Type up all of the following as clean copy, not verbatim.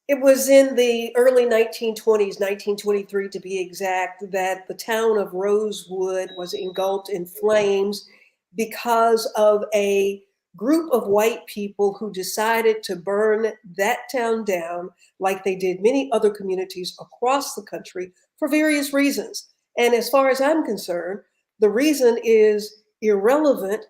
It was in the early 1920s, 1923 to be exact, that the town of Rosewood was engulfed in flames because of a group of white people who decided to burn that town down, like they did many other communities across the country, for various reasons. And as far as I'm concerned, the reason is irrelevant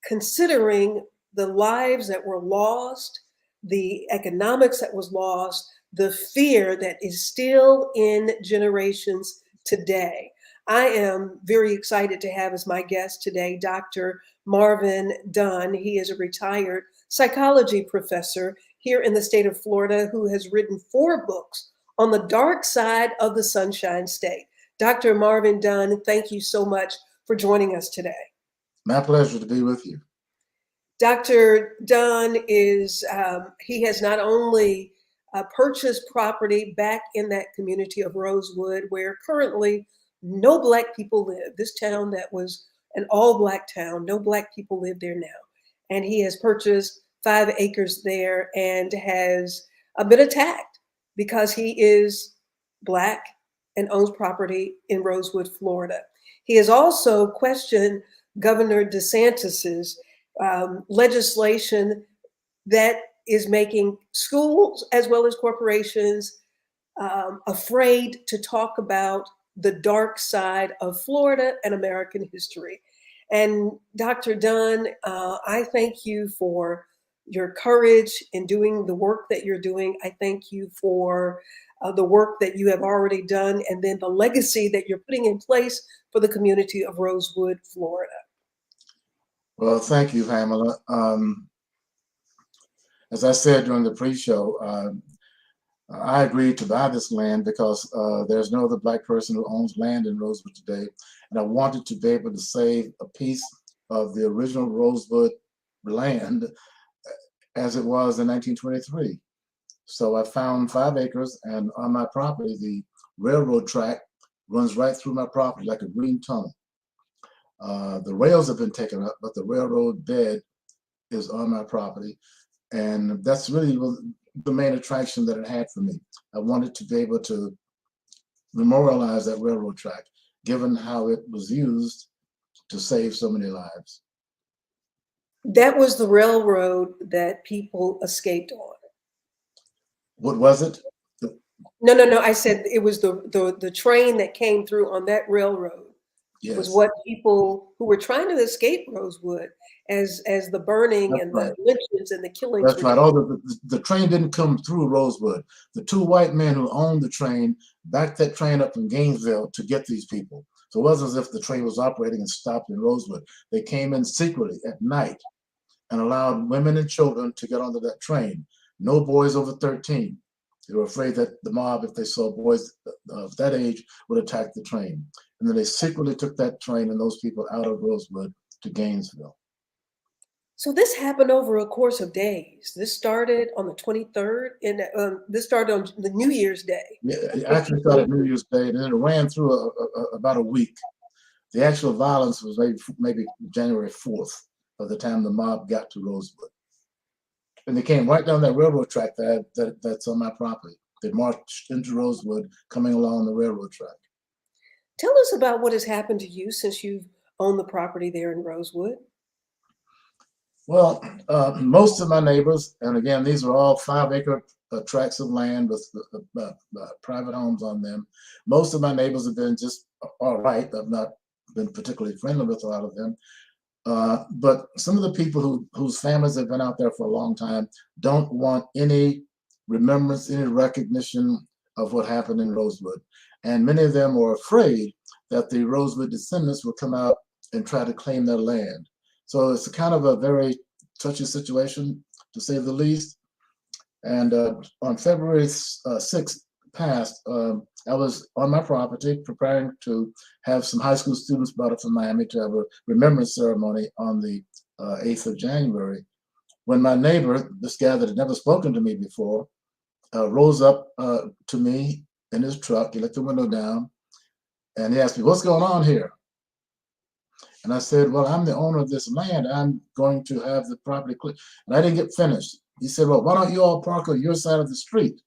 considering the lives that were lost, the economics that was lost, the fear that is still in generations today. I am very excited to have as my guest today Dr. Marvin Dunn. He is a retired psychology professor here in the state of Florida who has written 4 books on the dark side of the Sunshine State. Dr. Marvin Dunn, thank you so much for joining us today. My pleasure to be with you. Dr. Dunn he has not only purchased property back in that community of Rosewood, where currently no Black people live. This town that was an all Black town, no Black people live there now. And he has purchased 5 acres there and has been attacked because he is Black and owns property in Rosewood, Florida. He has also questioned Governor DeSantis's legislation that is making schools as well as corporations afraid to talk about the dark side of Florida and American history. And Dr. Dunn, I thank you for your courage in doing the work that you're doing. I thank you for the work that you have already done and then the legacy that you're putting in place for the community of Rosewood, Florida. Well, thank you, Pamela. As I said during the pre-show, I agreed to buy this land because there's no other Black person who owns land in Rosewood today. And I wanted to be able to save a piece of the original Rosewood land as it was in 1923. So I found 5 acres, and on my property, the railroad track runs right through my property like a green tunnel. The rails have been taken up, but the railroad bed is on my property. And that's really the main attraction that it had for me. I wanted to be able to memorialize that railroad track, given how it was used to save so many lives. That was the railroad that people escaped on. What was it? No. I said it was the train that came through on that railroad. Yes. Was what people who were trying to escape Rosewood as the burning That's and right. the lynchings and the killings. That's right. The train didn't come through Rosewood. The 2 white men who owned the train backed that train up from Gainesville to get these people. So it wasn't as if the train was operating and stopped in Rosewood. They came in secretly at night and allowed women and children to get onto that train. No boys over 13. They were afraid that the mob, if they saw boys of that age, would attack the train. And then they secretly took that train and those people out of Rosewood to Gainesville. So this happened over a course of days. This started on the 23rd, and this started on the New Year's Day. Yeah, it actually started New Year's Day, and then it ran through about a week. The actual violence was maybe January 4th, by the time the mob got to Rosewood. And they came right down that railroad track that's on my property. They marched into Rosewood, coming along the railroad track. Tell us about what has happened to you since you've owned the property there in Rosewood. Well, most of my neighbors, and again, these are all 5-acre tracts of land with private homes on them. Most of my neighbors have been just all right. I've not been particularly friendly with a lot of them. But some of the people whose families have been out there for a long time don't want any remembrance, any recognition of what happened in Rosewood. And many of them are afraid that the Rosewood descendants will come out and try to claim their land. So it's kind of a very touchy situation, to say the least. And on February 6th past, I was on my property preparing to have some high school students brought up from Miami to have a remembrance ceremony on the 8th of January, when my neighbor, this guy that had never spoken to me before, rose up to me in his truck. He let the window down and he asked me, "What's going on here?" And I said, "Well, I'm the owner of this land. I'm going to have the property cleared." And I didn't get finished. He said, "Well, why don't you all park on your side of the street?"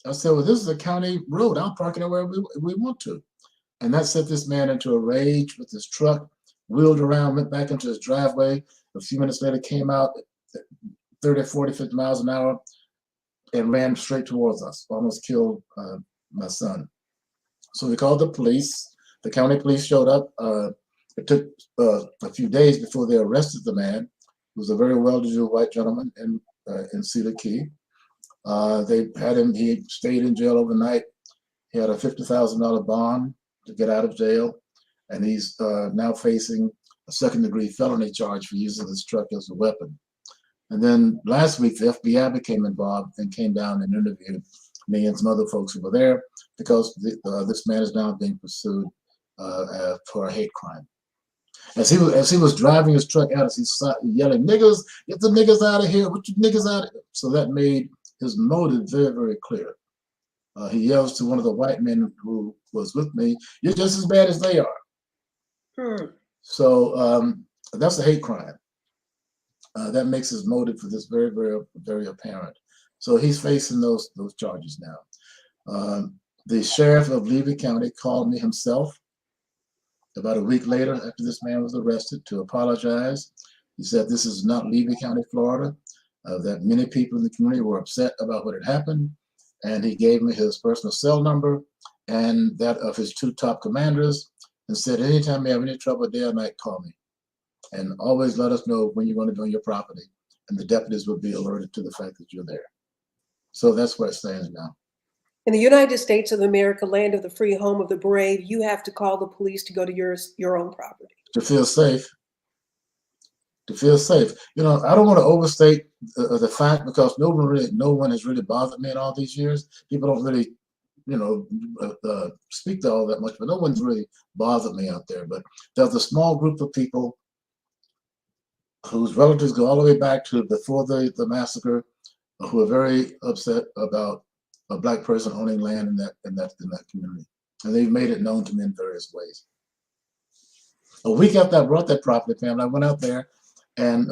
I said, well, this is a county road. I'll park anywhere we want to. And that set this man into a rage with his truck, wheeled around, went back into his driveway. A few minutes later, came out at 30, 40, 50 miles an hour and ran straight towards us, almost killed my son. So we called the police. The county police showed up. It took a few days before they arrested the man. He was a very well-to-do white gentleman in Cedar Key. They had him, he stayed in jail overnight. He had a $50,000 bond to get out of jail. And he's now facing a second-degree felony charge for using this truck as a weapon. And then last week, the FBI became involved and came down and interviewed me and some other folks who were there because this man is now being pursued for a hate crime. As he was driving his truck out, as he's yelling, "Niggers, get the niggers out of here! What you niggers out of here?" So that made his motive very, very clear. He yells to one of the white men who was with me, "You're just as bad as they are." So that's a hate crime. That makes his motive for this very, very, very apparent. So he's facing those charges now. The sheriff of Levy County called me himself about a week later after this man was arrested to apologize. He said this is not Levy County, Florida, that many people in the community were upset about what had happened. And he gave me his personal cell number and that of his two top commanders and said, anytime you have any trouble day or night, call me. And always let us know when you're going to be on your property. And the deputies will be alerted to the fact that you're there. So that's where it stands now. In the United States of America, land of the free, home of the brave, you have to call the police to go to your own property. To feel safe. To feel safe. You know, I don't want to overstate the fact because no one has really bothered me in all these years. People don't really, you know, speak to all that much, but no one's really bothered me out there. But there's a small group of people whose relatives go all the way back to before the massacre, who are very upset about a Black person owning land in that community, and they've made it known to me in various ways. A week after I brought that property, family, I went out there, and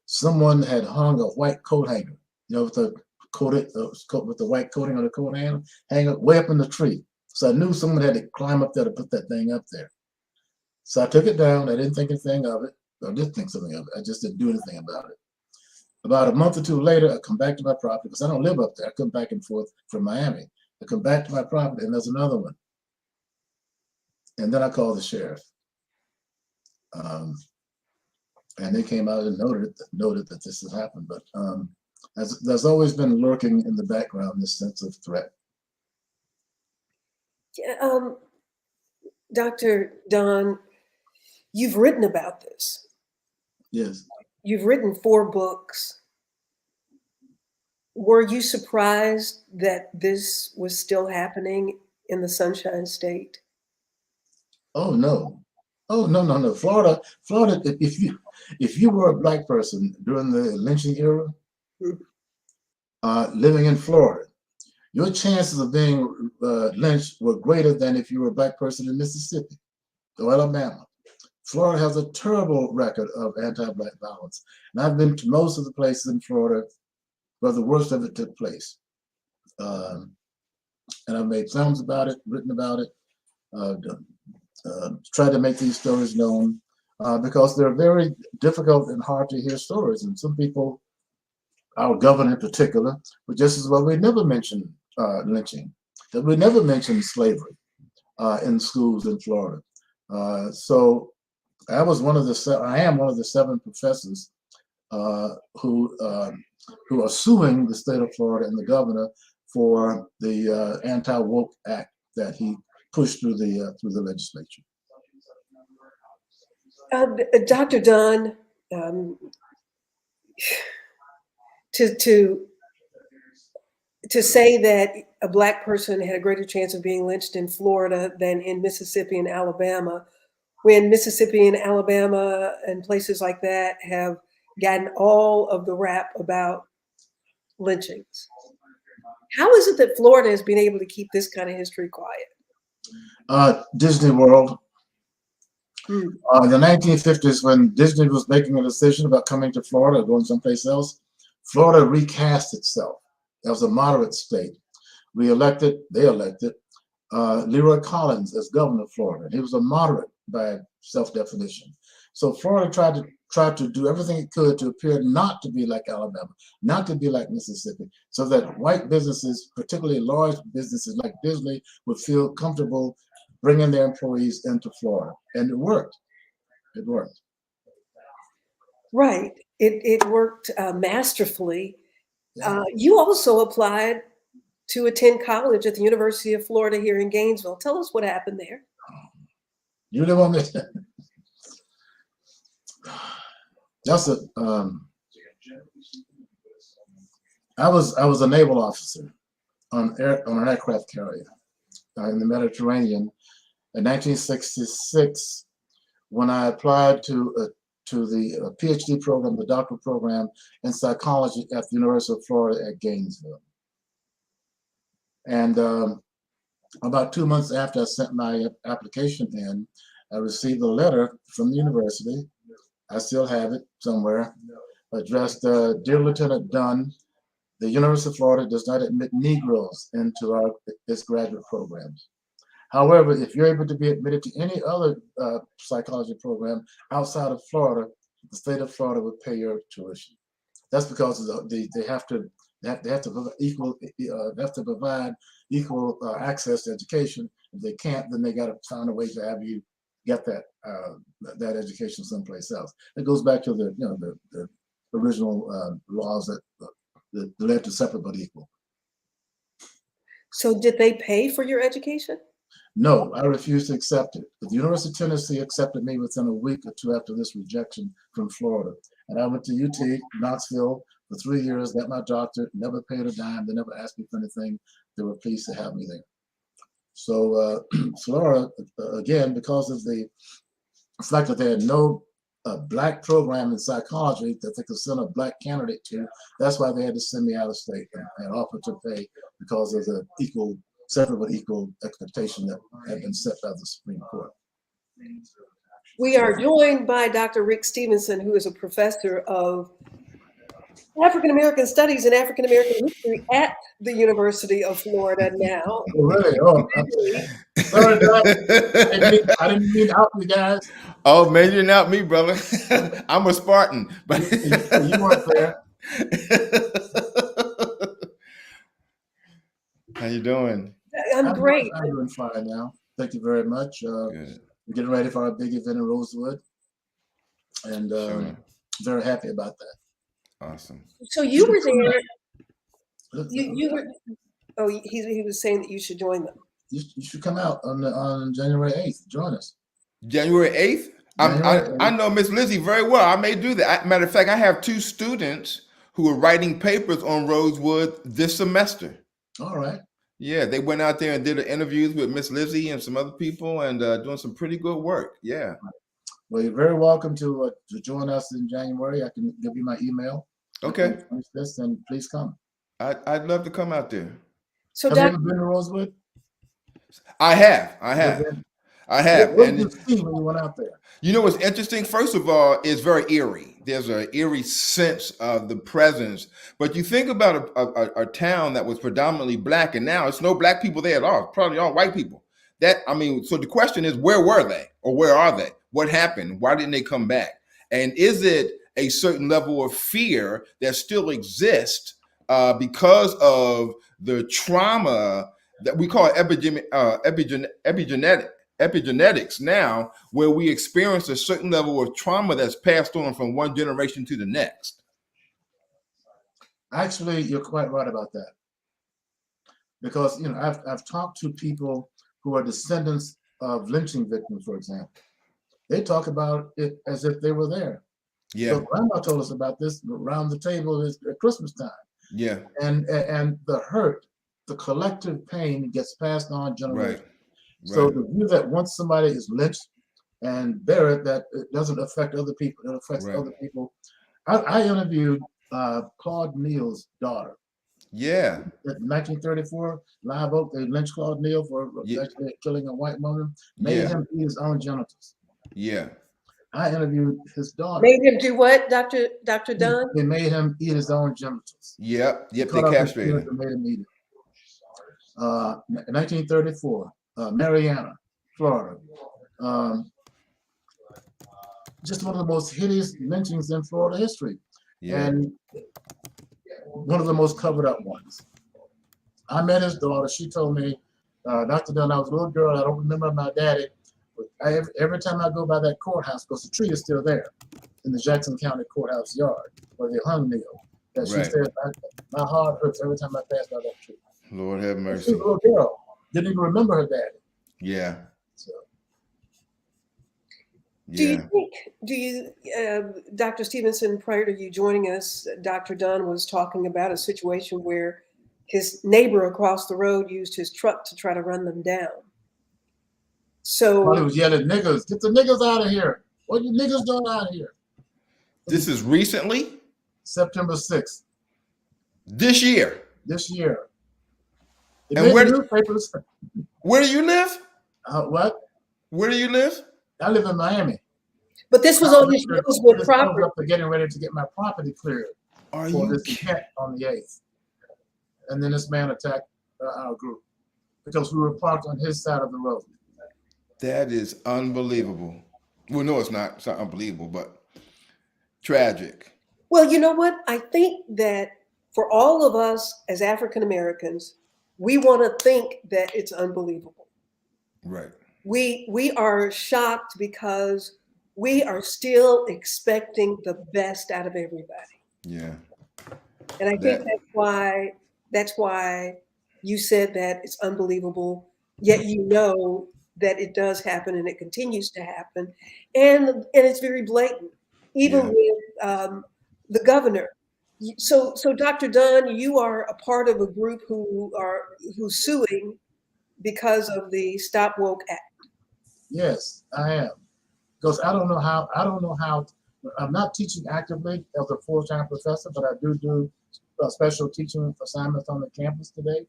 someone had hung a white coat hanger, you know, with the white coating on the coat hanger way up in the tree. So I knew someone had to climb up there to put that thing up there. So I took it down. I didn't think anything of it. I did think something of it. I just didn't do anything about it. About a month or two later, I come back to my property because I don't live up there. I come back and forth from Miami. I come back to my property and there's another one. And then I called the sheriff. And they came out and noted that this had happened. But there's always been lurking in the background this sense of threat. Yeah, Dr. Dunn, you've written about this. Yes. You've written 4 books. Were you surprised that this was still happening in the Sunshine State? Oh no. Oh no. Florida. If you were a Black person during the lynching era, living in Florida, your chances of being lynched were greater than if you were a Black person in Mississippi or Alabama. Florida has a terrible record of anti-Black violence. And I've been to most of the places in Florida where the worst of it took place. And I've made films about it, written about it, tried to make these stories known because they're very difficult and hard to hear stories. And some people, our governor in particular, would just as well, we never mention lynching, that we never mention slavery in schools in Florida. So I am one of the 7 professors who are suing the state of Florida and the governor for the anti-woke act that he pushed through the legislature. Dr. Dunn, to say that a Black person had a greater chance of being lynched in Florida than in Mississippi and Alabama, when Mississippi and Alabama and places like that have gotten all of the rap about lynchings. How is it that Florida has been able to keep this kind of history quiet? Disney World. In the 1950s, when Disney was making a decision about coming to Florida or going someplace else, Florida recast itself as a moderate state. they elected Leroy Collins as governor of Florida. He was a moderate by self-definition. So Florida tried to do everything it could to appear not to be like Alabama, not to be like Mississippi, so that white businesses, particularly large businesses like Disney, would feel comfortable bringing their employees into Florida. And it worked. It worked. Right. It worked masterfully. You also applied to attend college at the University of Florida here in Gainesville. Tell us what happened there. You live on this. That's a. I was a naval officer on an aircraft carrier in the Mediterranean in 1966 when I applied to the PhD program, the doctoral program in psychology at the University of Florida at Gainesville. And about 2 months after I sent my application in, I received a letter from the university. I still have it somewhere, addressed, Dear Lieutenant Dunn, the University of Florida does not admit Negroes into its graduate programs. However, if you're able to be admitted to any other psychology program outside of Florida, the state of Florida would pay your tuition. That's because they have to provide equal access to education. If they can't, then they got to find a way to have you get that education someplace else. It goes back to the original laws that led to separate but equal. So did they pay for your education? No, I refused to accept it. The University of Tennessee accepted me within a week or two after this rejection from Florida. And I went to UT, Knoxville, for 3 years, got my doctorate, never paid a dime. They never asked me for anything. They were pleased to have me there. So Florida, again, because of the fact that they had no black program in psychology that they could send a black candidate to, that's why they had to send me out of state and offer to pay because of the separate but equal expectation that had been set by the Supreme Court. We are joined by Dr. Rick Stevenson, who is a professor of African American Studies and African American History at the University of Florida now. Oh, really? Oh, sorry, Doc. I didn't mean to out you guys. Oh, man, you're not me, brother. I'm a Spartan. But you weren't there. How you doing? I'm great. I'm doing fine now. Thank you very much. We're getting ready for our big event in Rosewood, and very happy about that. Awesome. So you were there. You were. Oh, he was saying that you should join them. You should come out on January 8th. Join us. January 8th? I know Miss Lizzie very well. I may do that. Matter of fact, I have 2 students who are writing papers on Rosewood this semester. All right. Yeah, they went out there and did interviews with Miss Lizzie and some other people and doing some pretty good work. Yeah. Well, you're very welcome to join us in January. I can give you my email. Okay. This, and please come. I'd love to come out there. So have you ever been to Rosewood? I have. What did you see when you went out there? You know what's interesting? First of all, it's very eerie. There's an eerie sense of the presence. But you think about a town that was predominantly black, and now it's no black people there at all. Probably all white people. So the question is, where were they, or where are they? What happened? Why didn't they come back? And is it a certain level of fear that still exists because of the trauma that we call epigenetics now, where we experience a certain level of trauma that's passed on from one generation to the next? Actually, you're quite right about that. Because I've talked to people who are descendants of lynching victims, for example. They talk about it as if they were there. Yeah. So Grandma told us about this around the table at Christmas time. Yeah. And the hurt, the collective pain gets passed on generation. Right. So the view that once somebody is lynched and buried, that it doesn't affect other people, it affects other people. I interviewed Claude Neal's daughter. Yeah. In 1934, Live Oak, they lynched Claude Neal for killing a white woman, made him eat his own genitals. Yeah. I interviewed his daughter. Made him do what, Dr. Dunn? They made him eat his own genitals. Yep. They castrated him. Made him eat it. In 1934, Mariana, Florida. Just one of the most hideous lynchings in Florida history, Yeah. and one of the most covered up ones. I met his daughter. She told me, Dr. Dunn, I was a little girl. I don't remember my daddy. But every time I go by that courthouse, because the tree is still there in the Jackson County Courthouse yard where they hung Neil, that she Right. said, my heart hurts every time I pass by that tree. Lord have She mercy. was a little girl. Didn't even remember her daddy. Yeah. So, Do Yeah. you think, Dr. Stevenson, prior to you joining us, Dr. Dunn was talking about a situation where his neighbor across the road used his truck to try to run them down. while he So, was yelling, niggas, get the niggas out of here. What you niggas doing out here? This is recently? September 6th, This year. this year. It And made where the newspapers. where do you live? What? Where do you live? I live in Miami. but this was on his Rosewood I was property. up for getting ready to get my property cleared Are for you this kidding? event on the 8th. And then this man attacked our group because we were parked on his side of the road. That is unbelievable. Well, no, it's not. It's not unbelievable, but tragic. Well, you know what? I think that for all of us as African Americans, we want to think that it's unbelievable. Right. We are shocked because we are still expecting the best out of everybody. Yeah. And I think That that's why you said that it's unbelievable, yet you know that it does happen and it continues to happen. And it's very blatant, even Yeah. with the governor. So Dr. Dunn, you are a part of a group who's suing because of the Stop Woke Act. Yes, I am. Because I don't know how, I'm not teaching actively as a full-time professor, but I do special teaching assignments on the campus today,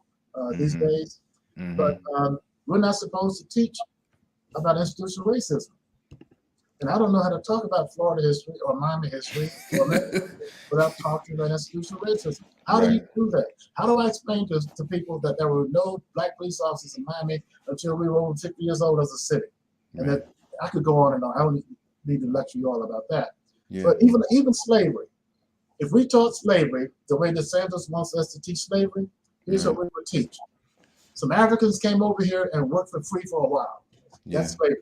these Mhm. days. Mhm. But we're not supposed to teach about institutional racism. And I don't know how to talk about Florida history or Miami history or without talking about institutional racism. How do you Right. do that? How do I explain to people that there were no black police officers in Miami until we were over 50 years old as a city? And Right. that I could go on and on. I don't need to lecture you all about that. Yeah. But even slavery, if we taught slavery the way DeSantis wants us to teach slavery, here's what we would teach. Some Africans came over here and worked for free for a while. Yeah. That's slavery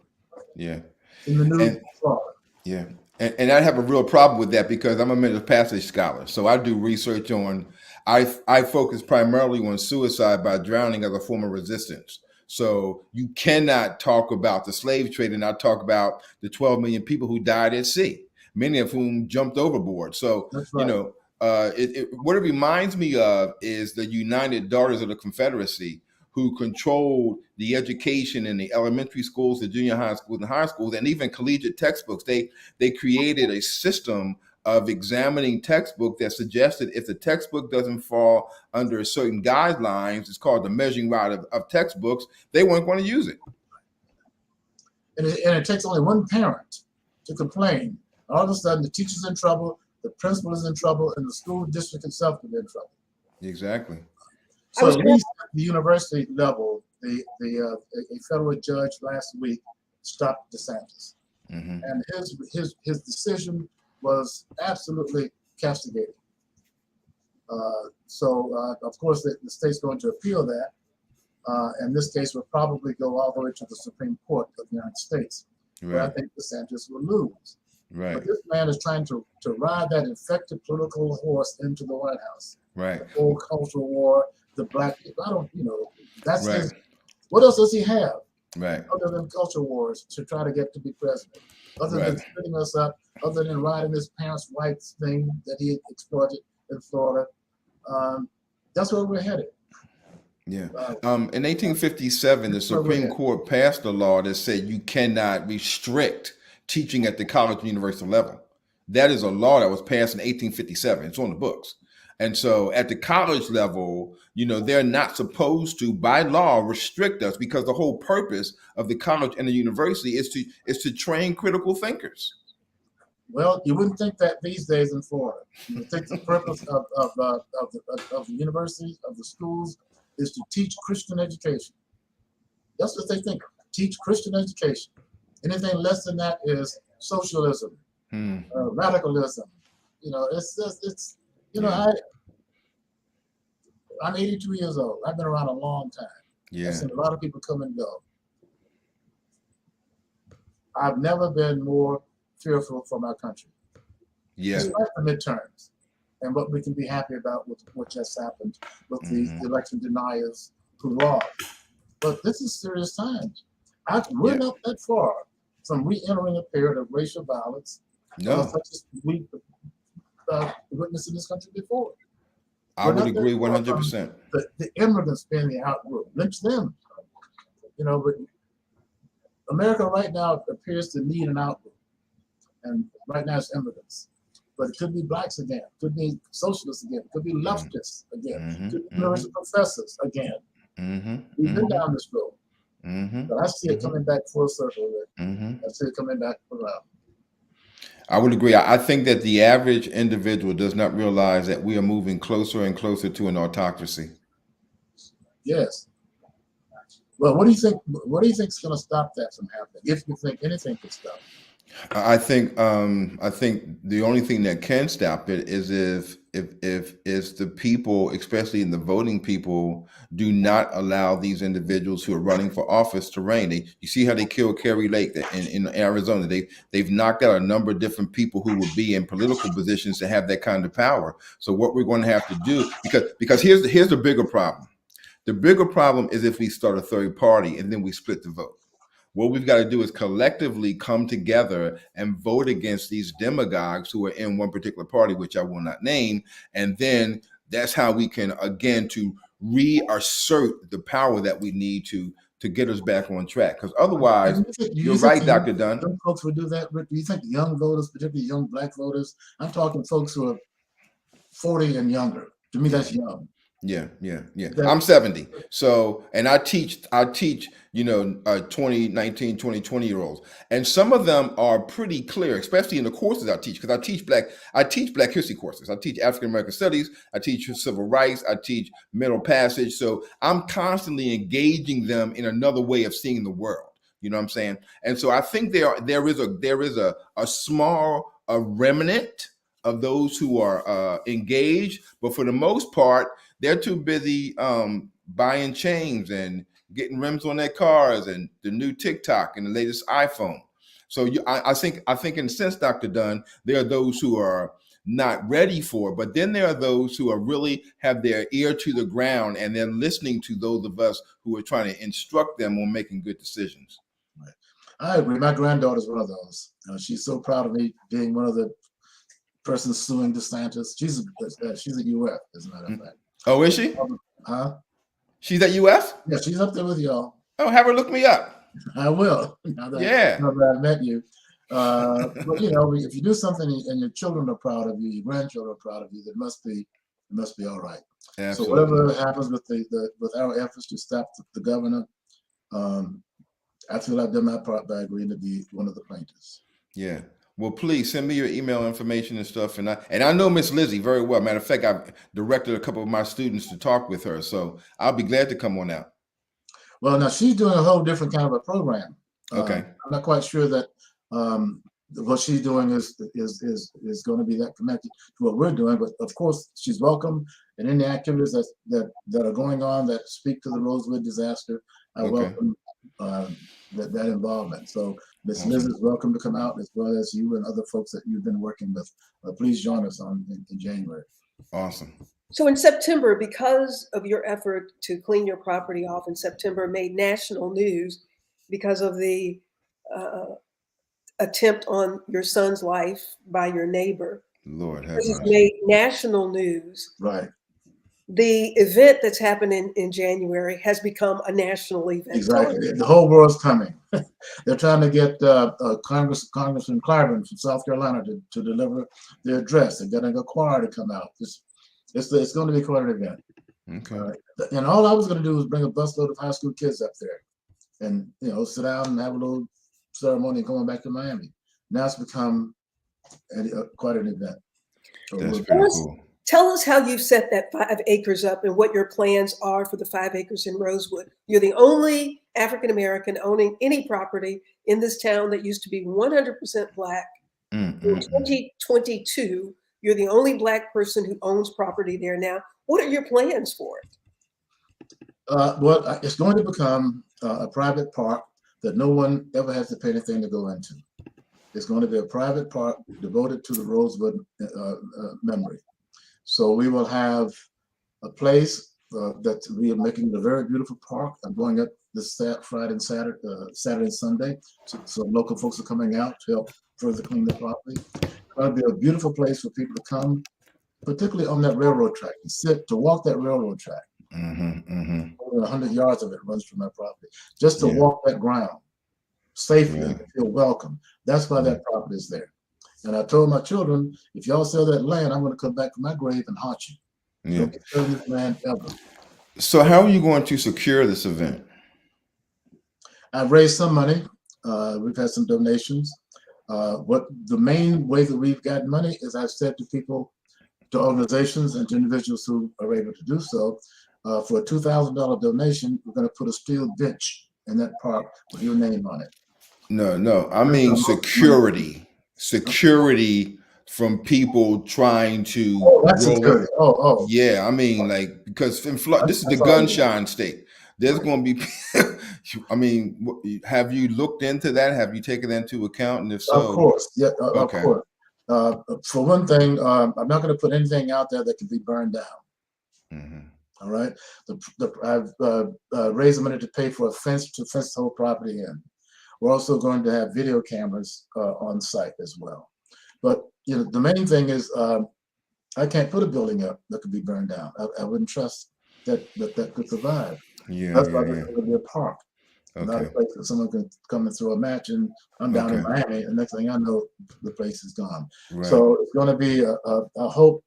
Yeah. in the new And Florida. yeah. And I have a real problem with that because I'm a middle passage scholar. So I do research on, I focus primarily on suicide by drowning as a form of resistance. So you cannot talk about the slave trade and not talk about the 12 million people who died at sea, many of whom jumped overboard. So, That's you right. know, what it reminds me of is the United Daughters of the Confederacy, who controlled the education in the elementary schools, the junior high schools, and high schools, and even collegiate textbooks. They created a system of examining textbook that suggested if the textbook doesn't fall under certain guidelines, it's called the measuring rod of textbooks, they weren't going to use it. And it takes only one parent to complain. All of a sudden, the teacher's in trouble, the principal is in trouble, and the school district itself is in trouble. Exactly. So at least at the university level, a federal judge last week stopped DeSantis, Mm-hmm. and his decision was absolutely castigating. So of course the state's going to appeal that, and this case will probably go all the way to the Supreme Court of the United States, where I Right. think DeSantis will lose. Right. But this man is trying to ride that infected political horse into the White House. Right. The whole cultural war, the black people. I don't, that's Right. his. What else does he have Right. other than culture wars to try to get to be president? Other than Right. splitting us up, other than riding his parents' rights thing that he exploited in Florida. That's where we're headed. Yeah. In 1857, the Supreme Court passed a law that said you cannot restrict teaching at the college and university level. That is a law that was passed in 1857. It's on the books. And so at the college level, they're not supposed to, by law, restrict us, because the whole purpose of the college and the university is to train critical thinkers. Well, you wouldn't think that these days in Florida. You would think the purpose of the universities, of the schools, is to teach Christian education. That's what they think. Teach Christian education. Anything less than that is socialism, radicalism. You know, it's you know, I'm 82 years old. I've been around a long time. Yeah. I've seen a lot of people come and go. I've never been more fearful for my country. Yeah. Despite the midterms and what we can be happy about with what just happened with the election deniers who lost. But this is serious times. We're not that far from re-entering a period of racial violence, such as we witnessed in this country before. I would agree 100%. The immigrants being the outgroup, lynch them. You know, but America right now appears to need an outgroup, and right now it's immigrants. But it could be blacks again, could be socialists again, could be leftists again, could be university professors again. We've been down this road. But I see it coming back full circle. I see it coming back around. I would agree. I think that the average individual does not realize that we are moving closer and closer to an autocracy. Yes. Well, what do you think? What do you think is going to stop that from happening? If you think anything could stop it? I think the only thing that can stop it is if the people, especially in the voting people, do not allow these individuals who are running for office to reign. You see how they killed Kerry Lake in Arizona. They've knocked out a number of different people who would be in political positions to have that kind of power. So what we're going to have to do, because here's the bigger problem. The bigger problem is if we start a third party and then we split the vote. What we've got to do is collectively come together and vote against these demagogues who are in one particular party, which I will not name. And then that's how we can, again, to reassert the power that we need to get us back on track. Because otherwise, you're right, Dr. Dunn. Young folks would do that. Do you think young voters, particularly young black voters, I'm talking folks who are 40 and younger. To me, that's young. Yeah. I'm 70. So, and I teach, 20, 19, 20, 20-year-olds. And some of them are pretty clear, especially in the courses I teach, because I teach Black history courses. I teach African American studies. I teach civil rights. I teach middle passage. So I'm constantly engaging them in another way of seeing the world. You know what I'm saying? And so I think there is a small remnant of those who are engaged, but for the most part, they're too busy buying chains and getting rims on their cars and the new TikTok and the latest iPhone. So I think in a sense, Dr. Dunn, there are those who are not ready for it, but then there are those who are really have their ear to the ground and they're listening to those of us who are trying to instruct them on making good decisions. Right. I agree. My granddaughter's one of those. She's so proud of me being one of the persons suing DeSantis. She's at UF, as a matter of fact. Oh, is she? Huh? She's at UF? Yeah, she's up there with y'all. Oh, have her look me up. I will. Now that I've met you. But if you do something and your children are proud of you, your grandchildren are proud of you, it must be all right. Absolutely. So whatever happens with our efforts to stop the governor, I feel I've done my part by agreeing to be one of the plaintiffs. Yeah. Well, please send me your email information and stuff. And I know Miss Lizzie very well. Matter of fact, I've directed a couple of my students to talk with her. So I'll be glad to come on out. Well, now she's doing a whole different kind of a program. Okay. I'm not quite sure that what she's doing is going to be that connected to what we're doing. But of course, she's welcome. And any activities that are going on that speak to the Rosewood disaster, I welcome that involvement. So Ms. Liz is welcome to come out, as well as you and other folks that you've been working with. Please join us in January. Awesome. So in September, because of your effort to clean your property off in September, made national news because of the attempt on your son's life by your neighbor. Lord have mercy. This has mercy. made national news. Right. The event that's happening in January has become a national event. Exactly. The whole world's coming. They're trying to get Congressman Clyburn from South Carolina to deliver the address. They're getting a choir to come out. It's going to be quite an event. Okay. And all I was going to do was bring a busload of high school kids up there and, sit down and have a little ceremony going back to Miami. Now it's become quite an event. So that's pretty cool. Tell us how you set that 5 acres up and what your plans are for the 5 acres in Rosewood. You're the only African American owning any property in this town that used to be 100% Black. Mm, In mm, mm. 2022, you're the only Black person who owns property there now. What are your plans for it? Well, it's going to become a private park that no one ever has to pay anything to go into. It's going to be a private park devoted to the Rosewood memory. So we will have a place that we are making a very beautiful park. I'm going up this Friday and Saturday and Sunday. So local folks are coming out to help further clean the property. It's going to be a beautiful place for people to come, particularly on that railroad track, to walk that railroad track. Over 100 yards of it runs from that property. Just to walk that ground safely and feel welcome. That's why that property is there. And I told my children, if y'all sell that land, I'm going to come back from my grave and haunt you. Don't be selling this land ever. So how are you going to secure this event? I've raised some money. We've had some donations. What the main way that we've gotten money is I've said to people, to organizations and to individuals who are able to do so, for a $2,000 donation, we're going to put a steel bench in that park with your name on it. No, I mean security. Security from people trying to that's security. Yeah, I mean, like, because in Florida, this is the gunshine state. There's going to be, I mean, have you looked into that? Have you taken that into account? And if so, of course, yeah, of course. For one thing, I'm not going to put anything out there that can be burned down. All right. I've raised money to pay for a fence to fence the whole property in. We're also going to have video cameras on site as well. But the main thing is I can't put a building up that could be burned down. I wouldn't trust that could survive. That's why it's going to be a park, not a place that someone can come and throw a match. And I'm down in Miami, and next thing I know, the place is gone. So it's going to be I hope,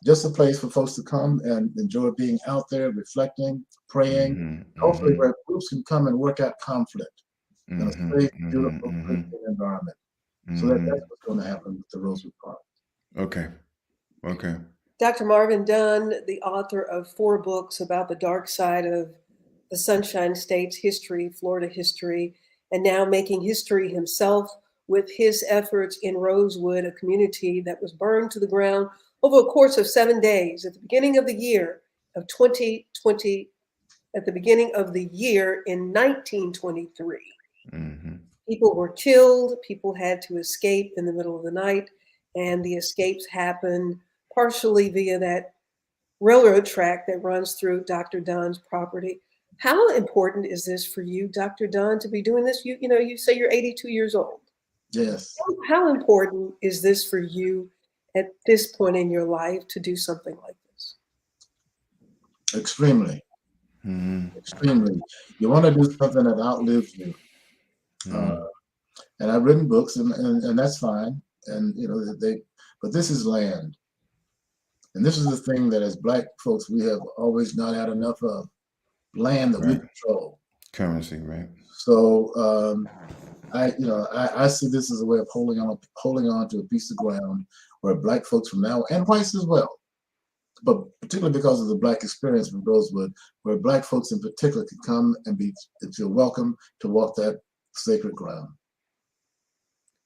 just a place for folks to come and enjoy being out there, reflecting, praying. Hopefully, where groups can come and work out conflict in a safe, beautiful, Christian environment. So that's what's going to happen with the Rosewood Park. Okay. Dr. Marvin Dunn, the author of 4 books about the dark side of the Sunshine State's history, Florida history, and now making history himself with his efforts in Rosewood, a community that was burned to the ground over a course of 7 days at the beginning of the year of 2020, at the beginning of the year in 1923. People were killed, people had to escape in the middle of the night, and the escapes happened partially via that railroad track that runs through Dr. Dunn's property. How important is this for you, Dr. Dunn, to be doing this? You say you're 82 years old. Yes. How important is this for you at this point in your life to do something like this? Extremely. Extremely. You want to do something that outlives you. And I've written books, and that's fine. And but this is land. And this is the thing that as Black folks, we have always not had enough of: land that we control. Currency, right? So I see this as a way of holding on to a piece of ground where Black folks from now, and whites as well, but particularly because of the Black experience from Rosewood, where Black folks in particular can come and feel welcome to walk that sacred ground.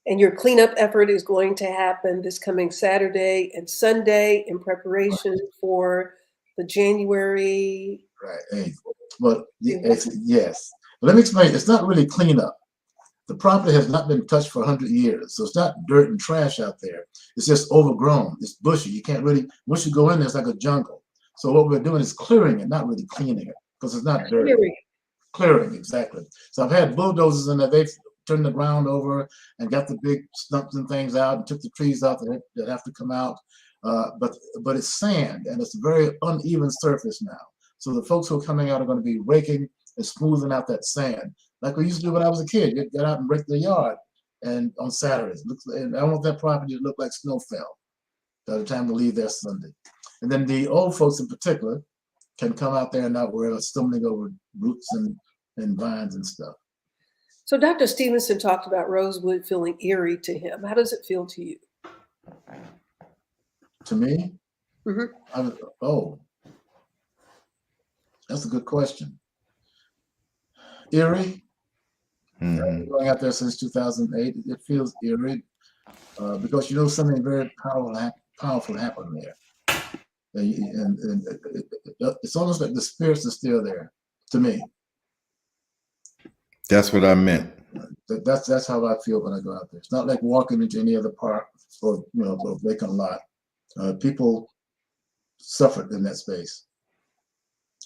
And your cleanup effort is going to happen this coming Saturday and Sunday in preparation for the January. Right. But yes. Let me explain. It's not really cleanup. The property has not been touched for 100 years. So it's not dirt and trash out there. It's just overgrown. It's bushy. You can't really, once you go in there, it's like a jungle. So what we're doing is clearing it, not really cleaning it, because it's not dirty. Clearing, exactly. So I've had bulldozers in there. They've turned the ground over and got the big stumps and things out and took the trees out that have to come out. But it's sand, and it's a very uneven surface now. So the folks who are coming out are going to be raking and smoothing out that sand, like we used to do when I was a kid. You get out and rake the yard, and on Saturdays, and I want that property to look like snow fell by the time we leave there Sunday. And then the old folks in particular can come out there and not worry about stumbling over roots and vines and stuff. So Dr. Stevenson talked about Rosewood feeling eerie to him. How does it feel to you? To me, Mhm. Oh, that's a good question. Eerie. Going out there since 2008, it feels eerie because something very powerful happened there, and it's almost like the spirits are still there to me. That's what I meant. That's how I feel when I go out there. It's not like walking into any other park or a vacant lot. People suffered in that space.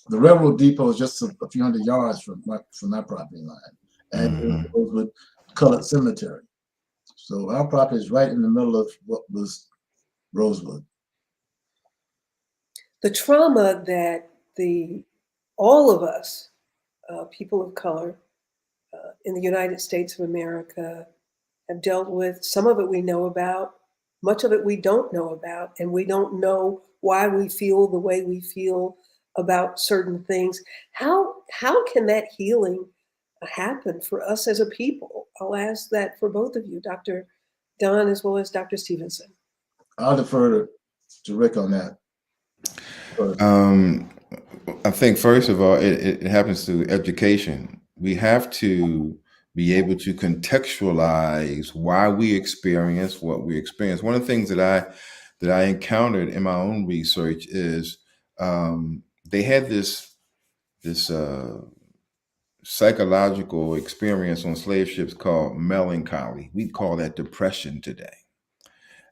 The railroad depot is just a few hundred yards from my property line, and it goes with Colored Cemetery. So our property is right in the middle of what was Rosewood. The trauma that all of us, people of color in the United States of America, have dealt with. Some of it we know about, much of it we don't know about, and we don't know why we feel the way we feel about certain things. How can that healing happen for us as a people? I'll ask that for both of you, Dr. Dunn as well as Dr. Stevenson. I'll defer to Rick on that. I think first of all, it happens through education. We have to be able to contextualize why we experience what we experience. One of the things that I encountered in my own research is they had this psychological experience on slave ships called melancholy. We call that depression today.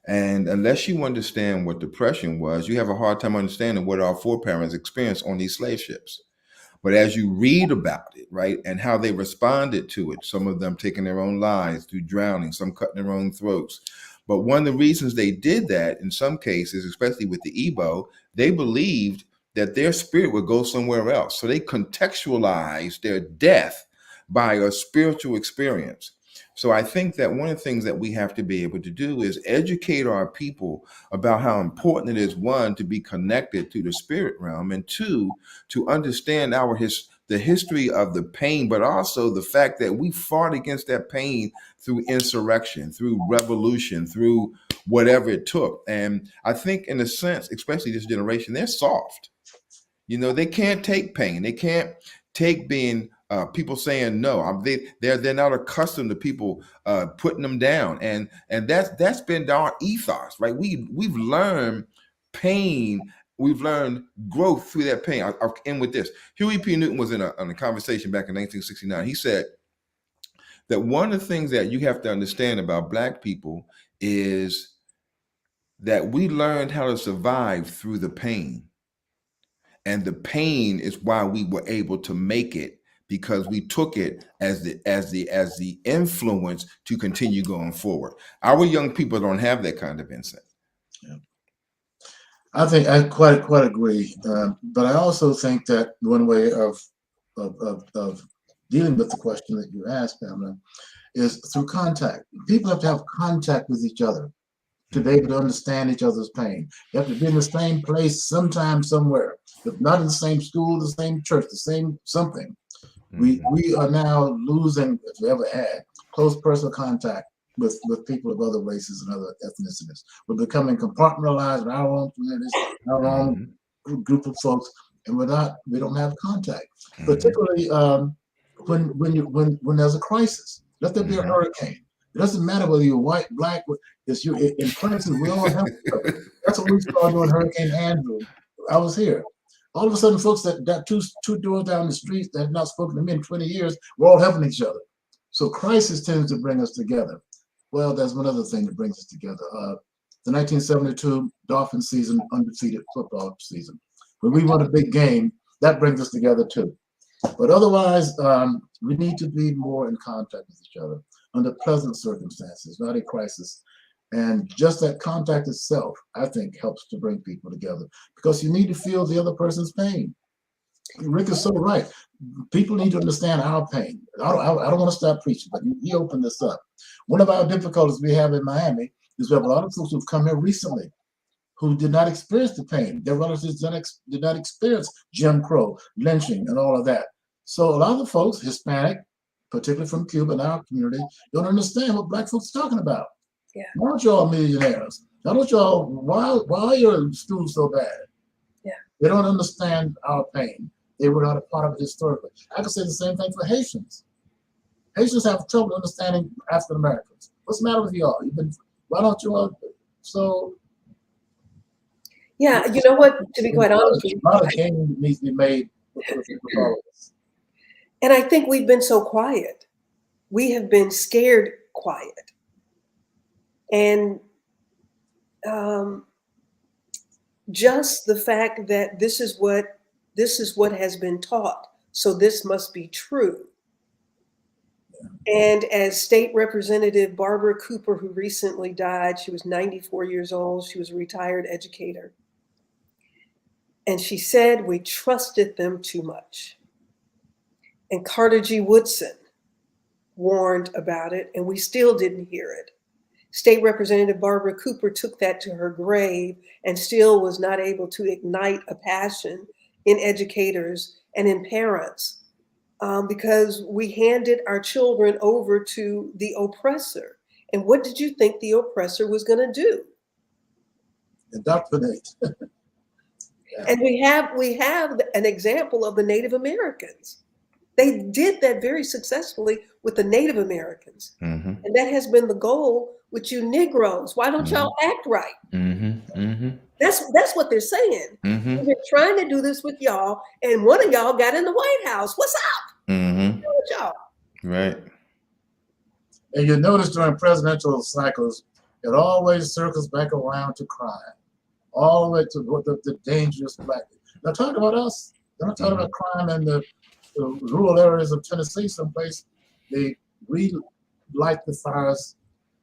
And unless you understand what depression was, you have a hard time understanding what our foreparents experienced on these slave ships. But as you read about it, right, and how they responded to it, some of them taking their own lives through drowning, some cutting their own throats. But one of the reasons they did that in some cases, especially with the Igbo, they believed that their spirit would go somewhere else. So they contextualized their death by a spiritual experience. So I think that one of the things that we have to be able to do is educate our people about how important it is, one, to be connected to the spirit realm, and two, to understand the history of the pain, but also the fact that we fought against that pain through insurrection, through revolution, through whatever it took. And I think in a sense, especially this generation, they're soft. They can't take pain. They can't take being people saying no. They're not accustomed to people putting them down, and that's been our ethos, right? We've learned pain. We've learned growth through that pain. I'll end with this. Huey P. Newton was in a conversation back in 1969. He said that one of the things that you have to understand about Black people is that we learned how to survive through the pain. And the pain is why we were able to make it, because we took it as the influence to continue going forward. Our young people don't have that kind of insight. Yeah. I think I quite agree, but I also think that one way of dealing with the question that you asked, Pamela, is through contact. People have to have contact with each other to be able to understand each other's pain. You have to be in the same place sometime, somewhere, if not in the same school, the same church, the same something. We are now losing, if we ever had, close personal contact with people of other races and other ethnicities. We're becoming compartmentalized in our own communities, our own group of folks, and we don't have contact. Particularly when there's a crisis. Let there be a hurricane. It doesn't matter whether you're white, Black. You're in crisis. We all have. That's what we saw during Hurricane Andrew. I was here. All of a sudden, folks that two doors down the street that had not spoken to me in 20 years, we're all helping each other. So crisis tends to bring us together. Well, there's one other thing that brings us together. The 1972 Dolphin season, undefeated football season. When we won a big game, that brings us together too. But otherwise, we need to be more in contact with each other under pleasant circumstances, not a crisis. And just that contact itself, I think, helps to bring people together, because you need to feel the other person's pain. Rick is so right. People need to understand our pain. I don't want to stop preaching, but he opened this up. One of our difficulties we have in Miami is we have a lot of folks who've come here recently who did not experience the pain. Their relatives did not experience Jim Crow, lynching, and all of that. So a lot of the folks, Hispanic, particularly from Cuba in our community, don't understand what Black folks are talking about. Yeah. Aren't you all millionaires? Now don't y'all, why are your schools so bad? Yeah. They don't understand our pain. They were not a part of it historically. I can say the same thing for Haitians. Haitians have trouble understanding African Americans. What's the matter with y'all? Why don't you all? So Yeah, you know what? To be quite honest with you, a lot of game needs to be made with all of this. and I think we've been so quiet. We have been scared quiet, and just the fact that this is what has been taught, so this must be true. And as State Representative Barbara Cooper, who recently died, she was 94 years old. She was a retired educator. And she said, we trusted them too much. And Carter G. Woodson warned about it, and we still didn't hear it. State Representative Barbara Cooper took that to her grave and still was not able to ignite a passion in educators and in parents. Because we handed our children over to the oppressor. And what did you think the oppressor was going to do? Indoctrinate. Yeah. And we have an example of the Native Americans. They did that very successfully with the Native Americans. Mm-hmm. And that has been the goal with you Negroes. Why don't y'all act right? Mm-hmm. Mm-hmm. That's what they're saying. Mm-hmm. We've been trying to do this with y'all, and one of y'all got in the White House. What's up? Mm-hmm. Y'all? Right. And you notice during presidential cycles, it always circles back around to crime, all the way to the dangerous black. They're talking about us. They're not talking about crime in the rural areas of Tennessee, someplace. They relight the fires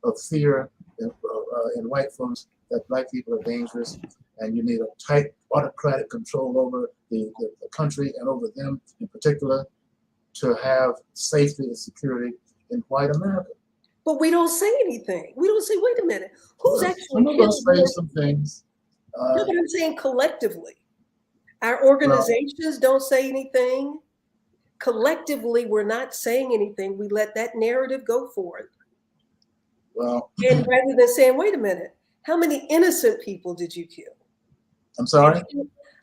of fear in white folks that black people are dangerous, and you need a tight autocratic control over the country and over them in particular to have safety and security in white America. But we don't say anything. We don't say, wait a minute, who's actually some of us say some things. No, but I'm saying collectively. Our organizations don't say anything. Collectively, we're not saying anything. We let that narrative go forth. Well, and rather than saying, wait a minute, how many innocent people did you kill? I'm sorry?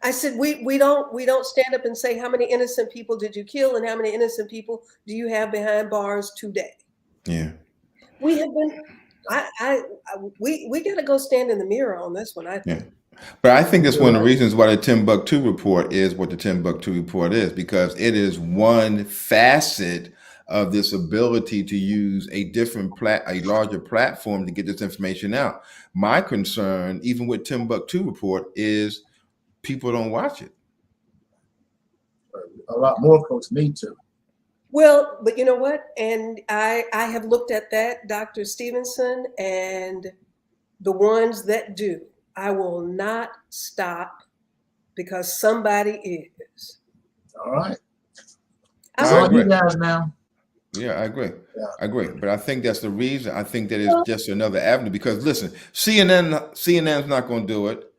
I said, we don't stand up and say, how many innocent people did you kill and how many innocent people do you have behind bars today? Yeah. We have been, we got to go stand in the mirror on this one, I think. Yeah. But I think that's one of the reasons why the Timbuktu Report is what the Timbuktu Report is, because it is one facet of this ability to use a larger platform to get this information out. My concern, even with Timbuktu Report, is people don't watch it. A lot more folks need to. Well, but you know what? And I have looked at that, Dr. Stevenson, and the ones that do, I will not stop because somebody is. All right. I agree. You guys now. Yeah, I agree. Yeah. I agree. But I think that's the reason. I think that it's just another avenue because listen, CNN's not going to do it.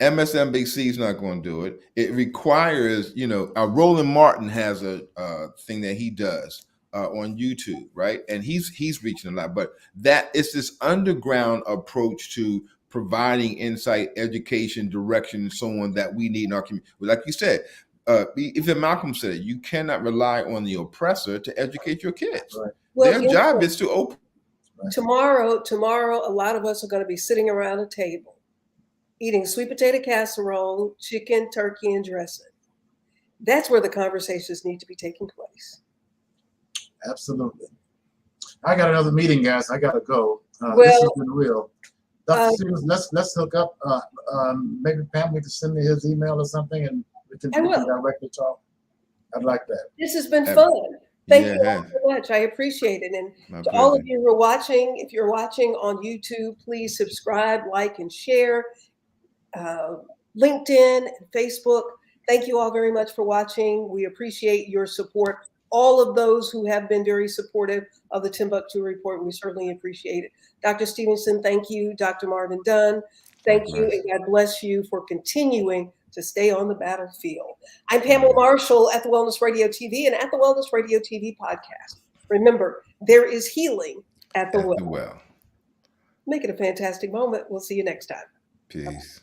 MSNBC is not going to do it. It requires, Roland Martin has a thing that he does on YouTube, right? And he's reaching a lot. But that it's this underground approach to providing insight, education, direction, and so on that we need in our community. Like you said, even Malcolm said it, you cannot rely on the oppressor to educate your kids. Right. Well, their job is to open. Tomorrow, a lot of us are going to be sitting around a table eating sweet potato casserole, chicken, turkey, and dressing. That's where the conversations need to be taking place. Absolutely. I got another meeting, guys. I got to go. This has been real. Dr. Stevens, let's hook up. Maybe Pam, we can send me his email or something, and we can directly talk. I'd like that. This has been fun. Thank you all so much. I appreciate it. And to all of you who are watching, if you're watching on YouTube, please subscribe, like, and share. LinkedIn, and Facebook. Thank you all very much for watching. We appreciate your support. All of those who have been very supportive of the Timbuktu Report, we certainly appreciate it. Dr. Stevenson, thank you. Dr. Marvin Dunn, thank you. And God bless you for continuing to stay on the battlefield. I'm Pamela Marshall at the Wellness Radio TV and at the Wellness Radio TV podcast. Remember, there is healing at the well. Make it a fantastic moment. We'll see you next time. Peace.